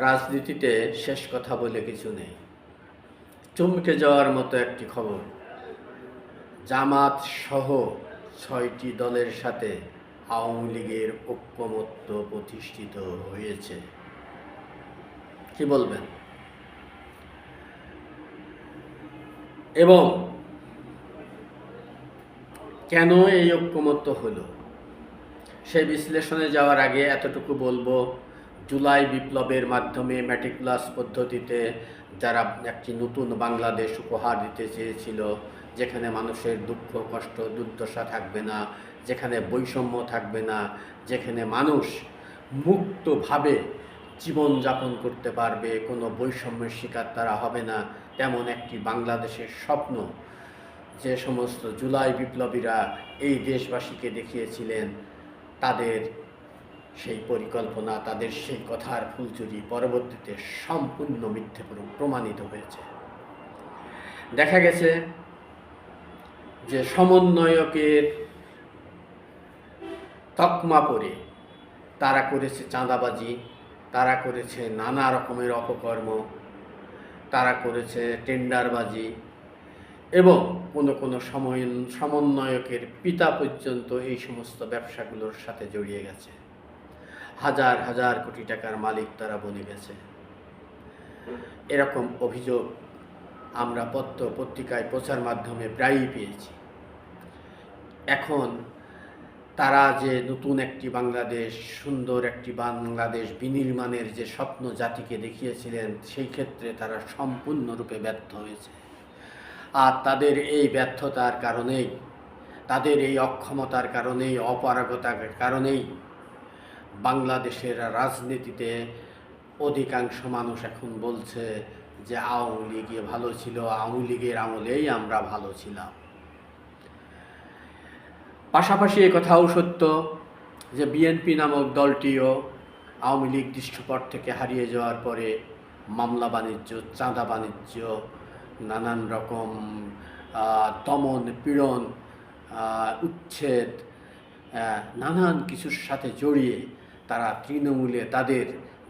রাজনীতিতে শেষ কথা বলে কিছু নেই। চমকে যাওয়ার মতো একটি খবর, জামাত সহ ৬টি দলের সাথে আওয়ামী লীগের ঐক্যমত্য প্রতিষ্ঠিত হয়েছে। কি বলবেন? এবং কেন এই ঐক্যমত্য হলো সে বিশ্লেষণে যাওয়ার আগে এতটুকু বলবো, জুলাই বিপ্লবের মাধ্যমে ম্যাট্রিকুলাস পদ্ধতিতে যারা একটি নতুন বাংলাদেশ উপহার দিতে চেয়েছিল, যেখানে মানুষের দুঃখ কষ্ট দুর্দশা থাকবে না, যেখানে বৈষম্য থাকবে না, যেখানে মানুষ মুক্তভাবে জীবনযাপন করতে পারবে, কোনো বৈষম্যের শিকার তারা হবে না, তেমন একটি বাংলাদেশের স্বপ্ন যে সমস্ত জুলাই বিপ্লবীরা এই দেশবাসীকে দেখিয়েছিলেন, তাদের সেই পরিকল্পনা, তাদের সেই কথার ফুলচুরি পরবর্তীতে সম্পূর্ণ মিথ্যে প্রমাণিত হয়েছে। দেখা গেছে যে সমন্বয়কের তকমা পরে তারা করেছে চাঁদাবাজি, তারা করেছে নানা রকমের অপকর্ম, তারা করেছে টেন্ডারবাজি, এবং কোনো সমন্বয়কের পিতা পর্যন্ত এই সমস্ত ব্যবসাগুলোর সাথে জড়িয়ে গেছে। হাজার হাজার কোটি টাকার মালিক তারা বনে গেছে। এরকম অভিযোগ আমরা পত্র পত্রিকায় প্রচার মাধ্যমে প্রায়ই পেয়েছি। এখন তারা যে নতুন একটি বাংলাদেশ, সুন্দর একটি বাংলাদেশ বিনির্মাণের যে স্বপ্ন জাতিকে দেখিয়েছিলেন, সেই ক্ষেত্রে তারা সম্পূর্ণরূপে ব্যর্থ হয়েছে। আর তাদের এই ব্যর্থতার কারণেই, তাদের এই অক্ষমতার কারণেই, অপারগতার কারণেই বাংলাদেশের রাজনীতিতে অধিকাংশ মানুষ এখন বলছে যে আওয়ামী লীগে ভালো ছিল, আওয়ামী লীগের আমলেই আমরা ভালো ছিলাম। পাশাপাশি এ কথাও সত্য যে বিএনপি নামক দলটিও আওয়ামী লীগ দৃশ্যপট থেকে হারিয়ে যাওয়ার পরে মামলা বাণিজ্য, চাঁদা বাণিজ্য, নানান রকম দমন পীড়ন, উচ্ছেদ, নানান কিছুর সাথে জড়িয়ে তারা তৃণমূলে তাদের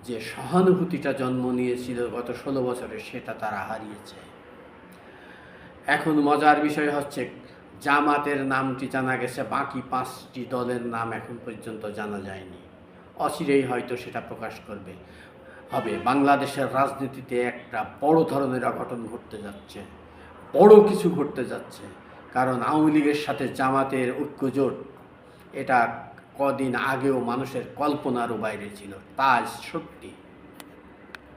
যে সহানুভূতিটা জন্ম নিয়েছিল গত 16 বছরে, সেটা তারা হারিয়েছে। এখন মজার বিষয় হচ্ছে, জামাতের নামটি জানা গেছে, বাকি 5টি দলের নাম এখন পর্যন্ত জানা যায়নি। অচিরেই হয়তো সেটা প্রকাশ হবে। বাংলাদেশের রাজনীতিতে একটা বড় ধরনের অঘটন ঘটতে যাচ্ছে, বড় কিছু ঘটতে যাচ্ছে। কারণ আওয়ামী লীগের সাথে জামাতের ঐক্যজোট, এটা কদিন আগেও মানুষের কল্পনারও বাইরে ছিল, তা সত্যি।